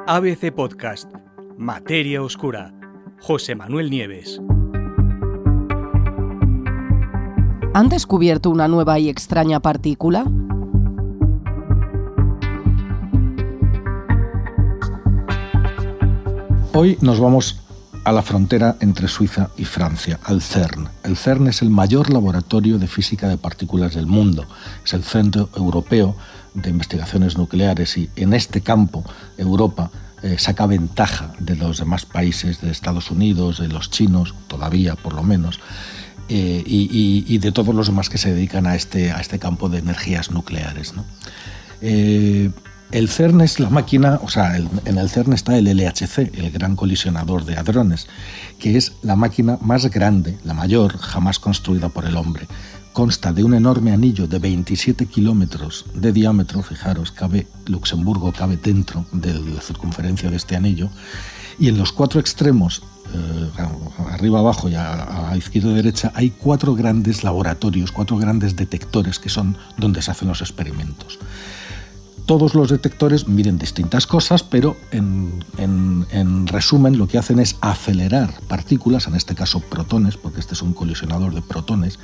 ABC Podcast, Materia Oscura, José Manuel Nieves. ¿Han descubierto una nueva y extraña partícula? Hoy nos vamos a la frontera entre Suiza y Francia, al CERN. El CERN es el mayor laboratorio de física de partículas del mundo. Es el Centro Europeo de Investigaciones Nucleares y en este campo Europa saca ventaja de los demás países, de Estados Unidos, de los chinos, todavía por lo menos, y de todos los demás que se dedican a este campo de energías nucleares, ¿no? El CERN es la máquina, en el CERN está el LHC, el Gran Colisionador de Hadrones, que es la máquina más grande, la mayor jamás construida por el hombre. Consta de un enorme anillo de 27 kilómetros de diámetro, fijaros, Luxemburgo cabe dentro de la circunferencia de este anillo, y en los cuatro extremos, arriba, abajo y a izquierda y derecha, hay cuatro grandes laboratorios, cuatro grandes detectores que son donde se hacen los experimentos. Todos los detectores miden distintas cosas, pero en resumen lo que hacen es acelerar partículas, en este caso protones, porque este es un colisionador de protones.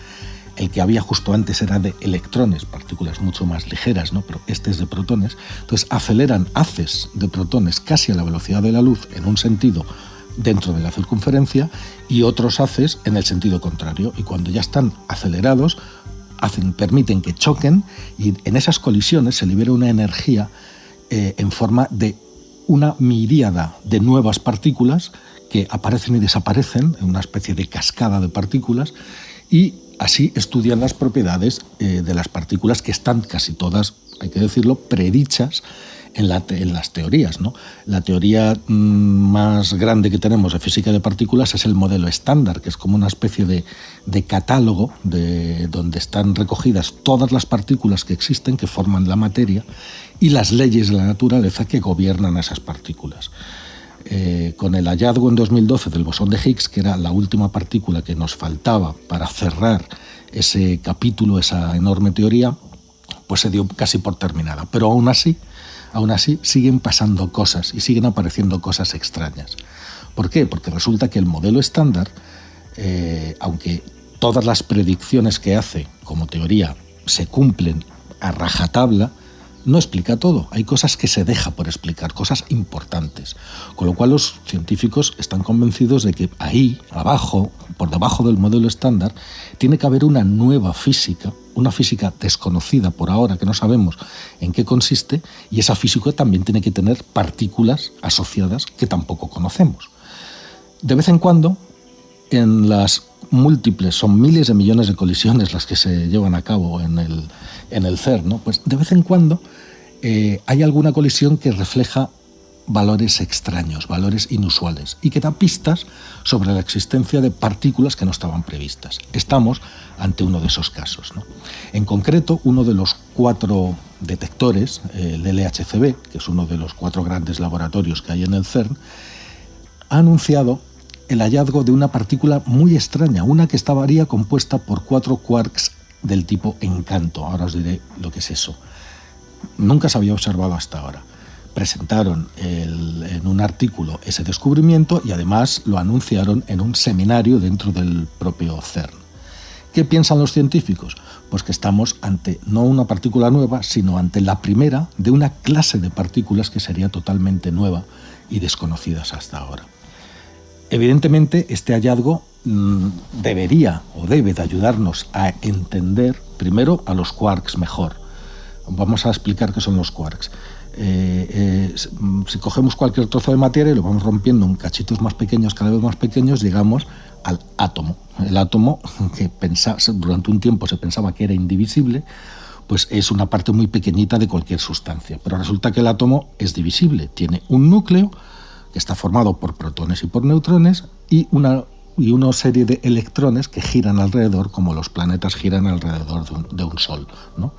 El que había justo antes era de electrones, partículas mucho más ligeras, ¿no? Pero este es de protones. Entonces aceleran haces de protones casi a la velocidad de la luz en un sentido dentro de la circunferencia y otros haces en el sentido contrario. Y cuando ya están acelerados, permiten que choquen y en esas colisiones se libera una energía en forma de una miríada de nuevas partículas que aparecen y desaparecen en una especie de cascada de partículas y así estudian las propiedades de las partículas que están casi todas, hay que decirlo, predichas en las teorías, ¿no? La teoría más grande que tenemos de física de partículas es el modelo estándar, que es como una especie de catálogo donde están recogidas todas las partículas que existen, que forman la materia, y las leyes de la naturaleza que gobiernan a esas partículas. Con el hallazgo en 2012 del bosón de Higgs, que era la última partícula que nos faltaba para cerrar ese capítulo, esa enorme teoría, pues se dio casi por terminada. Pero aún así siguen pasando cosas y siguen apareciendo cosas extrañas. ¿Por qué? Porque resulta que el modelo estándar, aunque todas las predicciones que hace como teoría se cumplen a rajatabla, no explica todo. Hay cosas que se deja por explicar, cosas importantes. Con lo cual los científicos están convencidos de que ahí, abajo, por debajo del modelo estándar, tiene que haber una nueva física, una física desconocida por ahora, que no sabemos en qué consiste, y esa física también tiene que tener partículas asociadas que tampoco conocemos. De vez en cuando, en las múltiples, son miles de millones de colisiones las que se llevan a cabo en el CERN, ¿no? Pues de vez en cuando hay alguna colisión que refleja valores extraños, valores inusuales, y que da pistas sobre la existencia de partículas que no estaban previstas. Estamos ante uno de esos casos, ¿no? En concreto, uno de los cuatro detectores, el LHCb, que es uno de los cuatro grandes laboratorios que hay en el CERN, ha anunciado el hallazgo de una partícula muy extraña, una que estaría compuesta por 4 quarks del tipo Encanto. Ahora os diré lo que es eso. Nunca se había observado hasta ahora. Presentaron en un artículo ese descubrimiento y además lo anunciaron en un seminario dentro del propio CERN. ¿Qué piensan los científicos? Pues que estamos ante no una partícula nueva, sino ante la primera de una clase de partículas que sería totalmente nueva y desconocidas hasta ahora. Evidentemente, este hallazgo debería o debe de ayudarnos a entender primero a los quarks mejor. Vamos a explicar qué son los quarks. Si cogemos cualquier trozo de materia y lo vamos rompiendo en cachitos más pequeños, cada vez más pequeños, llegamos al átomo. El átomo, que durante un tiempo se pensaba que era indivisible, pues es una parte muy pequeñita de cualquier sustancia. Pero resulta que el átomo es divisible, tiene un núcleo que está formado por protones y por neutrones y una serie de electrones que giran alrededor, como los planetas giran alrededor de un sol, ¿no?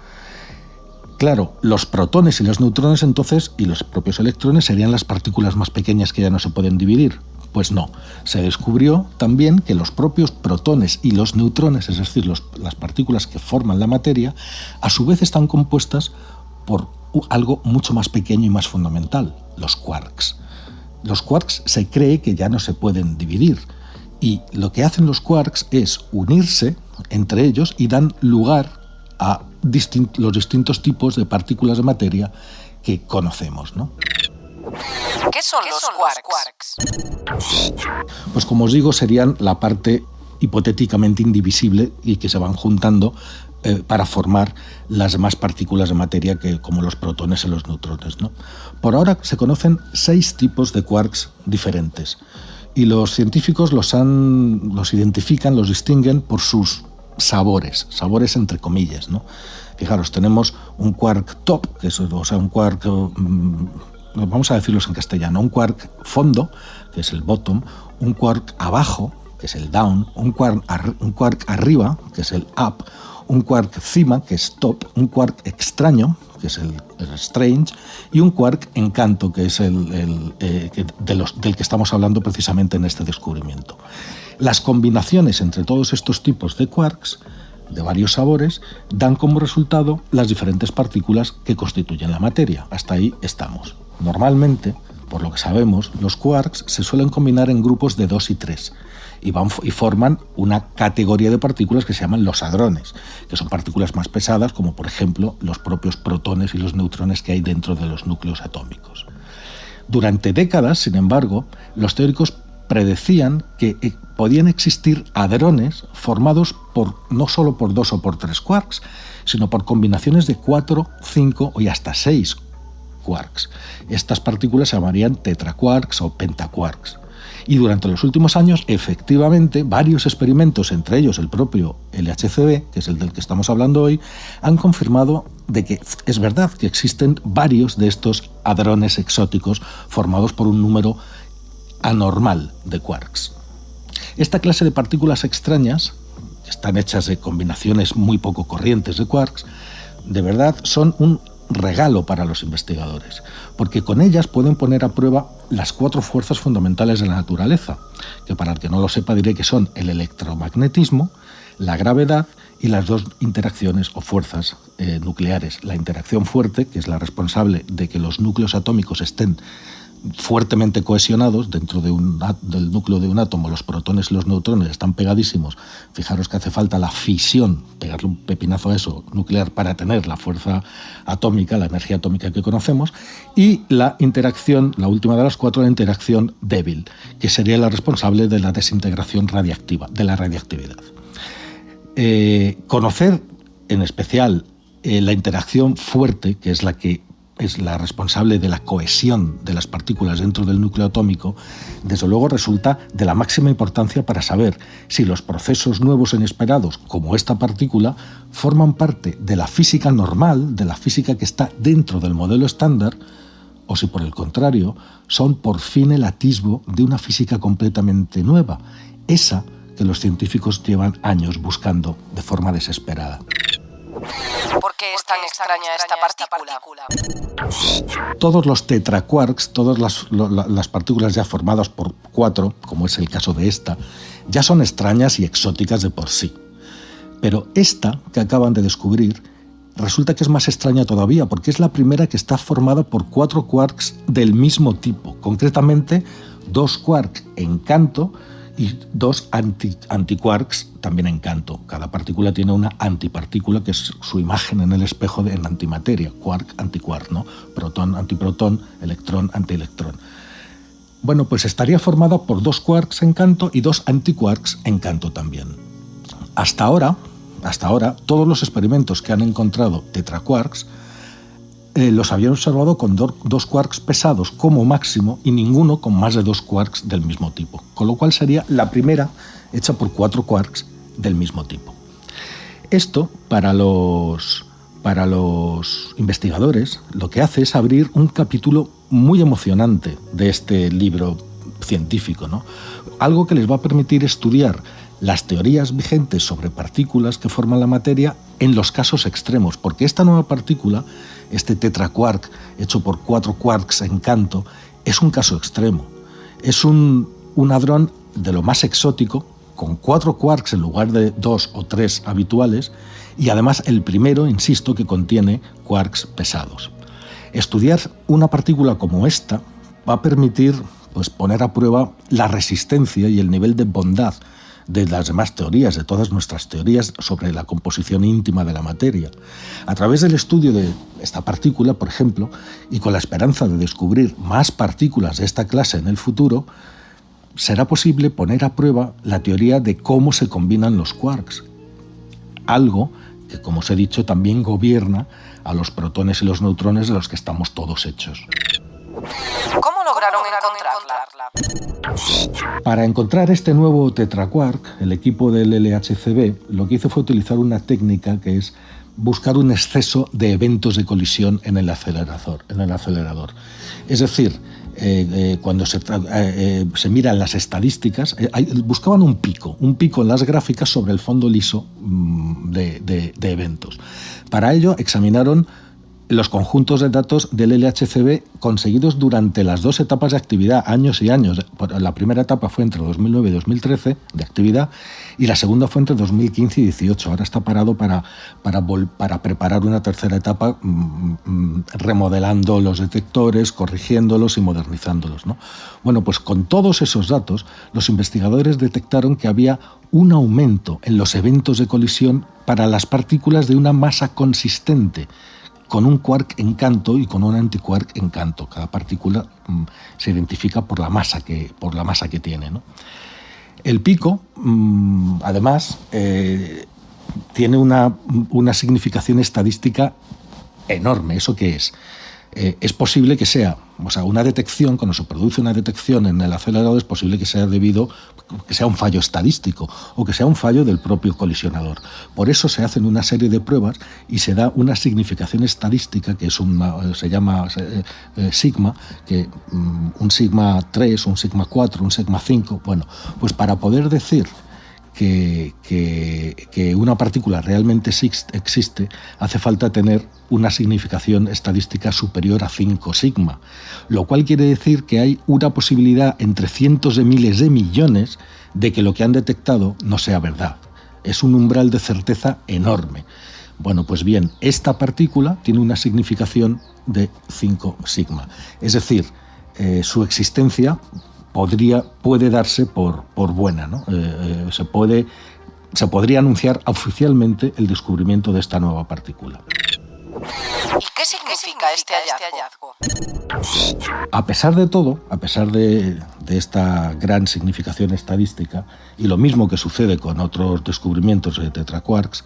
Claro, los protones y los neutrones entonces, y los propios electrones, serían las partículas más pequeñas que ya no se pueden dividir. Pues no, se descubrió también que los propios protones y los neutrones, es decir, las partículas que forman la materia, a su vez están compuestas por algo mucho más pequeño y más fundamental, los quarks. Los quarks se cree que ya no se pueden dividir, y lo que hacen los quarks es unirse entre ellos y dan lugar a los distintos tipos de partículas de materia que conocemos, ¿no? ¿Qué son los quarks? Pues como os digo, serían la parte hipotéticamente indivisible y que se van juntando para formar las demás partículas de materia, como los protones y los neutrones, ¿no? Por ahora se conocen 6 tipos de quarks diferentes, y los científicos los identifican, los distinguen por sus sabores entre comillas, ¿no? Fijaros, tenemos un quark top, un quark, vamos a decirlos en castellano, un quark fondo, que es el bottom, un quark abajo, que es el down, un quark arriba, que es el up, un quark cima, que es top, un quark extraño, que es el strange, y un quark encanto, que es del que estamos hablando precisamente en este descubrimiento. Las combinaciones entre todos estos tipos de quarks, de varios sabores, dan como resultado las diferentes partículas que constituyen la materia. Hasta ahí estamos. Normalmente, por lo que sabemos, los quarks se suelen combinar en grupos de 2 y 3 y forman una categoría de partículas que se llaman los hadrones, que son partículas más pesadas, como por ejemplo los propios protones y los neutrones que hay dentro de los núcleos atómicos. Durante décadas, sin embargo, los teóricos predecían que podían existir hadrones formados no solo por 2 o por 3 quarks, sino por combinaciones de 4, 5 y hasta 6 quarks. Estas partículas se llamarían tetraquarks o pentaquarks. Y durante los últimos años, efectivamente, varios experimentos, entre ellos el propio LHCb, que es el del que estamos hablando hoy, han confirmado de que es verdad que existen varios de estos hadrones exóticos formados por un número anormal de quarks. Esta clase de partículas extrañas, que están hechas de combinaciones muy poco corrientes de quarks, de verdad son un regalo para los investigadores, porque con ellas pueden poner a prueba las 4 fuerzas fundamentales de la naturaleza, que para el que no lo sepa diré que son el electromagnetismo, la gravedad y las 2 interacciones o fuerzas nucleares. La interacción fuerte, que es la responsable de que los núcleos atómicos estén fuertemente cohesionados dentro del núcleo de un átomo. Los protones y los neutrones están pegadísimos. Fijaros que hace falta la fisión, pegarle un pepinazo a eso, nuclear, para tener la fuerza atómica, la energía atómica que conocemos. Y la interacción, la última de las 4, la interacción débil, que sería la responsable de la desintegración radiactiva, de la radiactividad. Conocer en especial la interacción fuerte, que es la responsable de la cohesión de las partículas dentro del núcleo atómico, desde luego resulta de la máxima importancia para saber si los procesos nuevos e inesperados, como esta partícula, forman parte de la física normal, de la física que está dentro del modelo estándar, o si por el contrario son por fin el atisbo de una física completamente nueva, esa que los científicos llevan años buscando de forma desesperada. ¿Por qué es tan extraña esta partícula? Todos los tetraquarks, todas las partículas ya formadas por 4, como es el caso de esta, ya son extrañas y exóticas de por sí. Pero esta que acaban de descubrir resulta que es más extraña todavía, porque es la primera que está formada por 4 quarks del mismo tipo, concretamente 2 quarks en canto y 2 antiquarks también en canto. Cada partícula tiene una antipartícula, que es su imagen en el espejo en antimateria, quark, antiquark, ¿no? Protón, antiprotón, electrón, antielectrón. Bueno, pues estaría formada por 2 quarks en canto y 2 antiquarks en canto también. Hasta ahora, todos los experimentos que han encontrado tetraquarks los habían observado con 2 quarks pesados como máximo y ninguno con más de 2 quarks del mismo tipo, con lo cual sería la primera hecha por 4 quarks del mismo tipo. Esto, para los investigadores, lo que hace es abrir un capítulo muy emocionante de este libro científico, ¿no? Algo que les va a permitir estudiar las teorías vigentes sobre partículas que forman la materia en los casos extremos, porque esta nueva partícula, este tetraquark hecho por 4 quarks en canto, es un caso extremo. Es un hadrón de lo más exótico, con 4 quarks en lugar de 2 o 3 habituales, y además el primero, insisto, que contiene quarks pesados. Estudiar una partícula como esta va a permitir pues, poner a prueba la resistencia y el nivel de bondad de las demás teorías, de todas nuestras teorías sobre la composición íntima de la materia. A través del estudio de esta partícula, por ejemplo, y con la esperanza de descubrir más partículas de esta clase en el futuro, será posible poner a prueba la teoría de cómo se combinan los quarks, algo que, como os he dicho, también gobierna a los protones y los neutrones de los que estamos todos hechos. ¿Cómo lograron encontrarla? Para encontrar este nuevo tetraquark, el equipo del LHCb lo que hizo fue utilizar una técnica que es buscar un exceso de eventos de colisión en el acelerador. Es decir, cuando se miran las estadísticas, buscaban un pico en las gráficas sobre el fondo liso de eventos. Para ello examinaron los conjuntos de datos del LHCb conseguidos durante las dos etapas de actividad, años y años. La primera etapa fue entre 2009 y 2013 de actividad y la segunda fue entre 2015 y 2018. Ahora está parado para preparar una tercera etapa, remodelando los detectores, corrigiéndolos y modernizándolos, ¿no? Bueno, pues con todos esos datos, los investigadores detectaron que había un aumento en los eventos de colisión para las partículas de una masa consistente, con un quark en canto y con un antiquark en canto. Cada partícula se identifica por la masa que tiene, ¿no? El pico, además, tiene una significación estadística enorme. ¿Eso qué es? Es posible que sea, una detección, cuando se produce una detección en el acelerador, es posible que sea que sea un fallo estadístico o que sea un fallo del propio colisionador. Por eso se hacen una serie de pruebas y se da una significación estadística que se llama sigma, que un sigma 3, un sigma 4, un sigma 5, bueno, pues para poder decir que una partícula realmente existe, hace falta tener una significación estadística superior a 5 sigma, lo cual quiere decir que hay una posibilidad entre cientos de miles de millones de que lo que han detectado no sea verdad. Es un umbral de certeza enorme. Bueno, pues bien, esta partícula tiene una significación de 5 sigma, es decir, su existencia puede darse por buena, ¿no? Se podría anunciar oficialmente el descubrimiento de esta nueva partícula. ¿Y qué significa este hallazgo? A pesar de todo, a pesar de esta gran significación estadística, y lo mismo que sucede con otros descubrimientos de tetraquarks,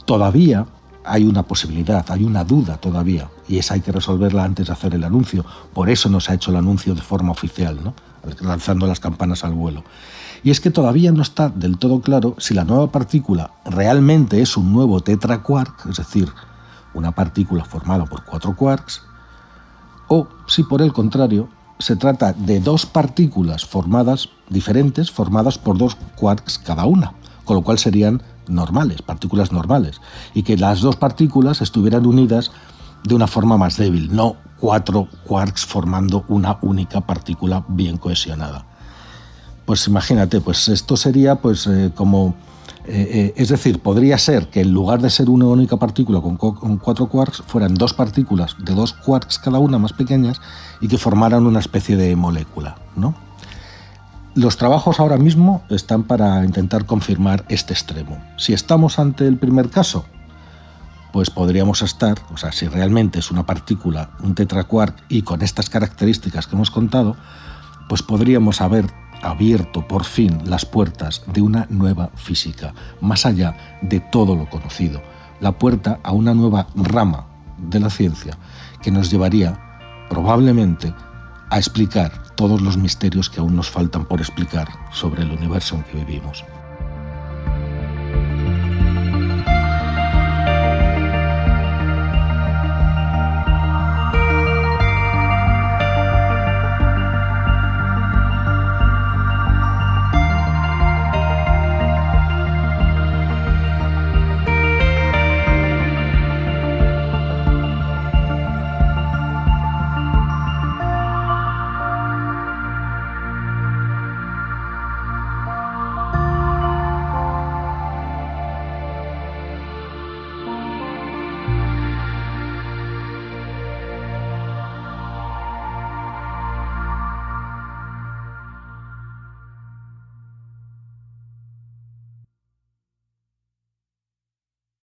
todavía hay una posibilidad, hay una duda todavía, y esa hay que resolverla antes de hacer el anuncio. Por eso no se ha hecho el anuncio de forma oficial, ¿no? Lanzando las campanas al vuelo. Y es que todavía no está del todo claro si la nueva partícula realmente es un nuevo tetraquark, es decir, una partícula formada por 4 quarks, o si por el contrario se trata de dos partículas diferentes formadas por 2 quarks cada una, con lo cual serían normales, partículas normales, y que las dos partículas estuvieran unidas de una forma más débil, no 4 quarks formando una única partícula bien cohesionada. Pues imagínate, pues esto sería es decir, podría ser que en lugar de ser una única partícula con 4 quarks, fueran 2 partículas de 2 quarks cada una más pequeñas y que formaran una especie de molécula, ¿no? Los trabajos ahora mismo están para intentar confirmar este extremo. Si estamos ante el primer caso, pues podríamos estar, si realmente es una partícula, un tetraquark, y con estas características que hemos contado, pues podríamos haber abierto por fin las puertas de una nueva física, más allá de todo lo conocido, la puerta a una nueva rama de la ciencia que nos llevaría probablemente a explicar todos los misterios que aún nos faltan por explicar sobre el universo en que vivimos.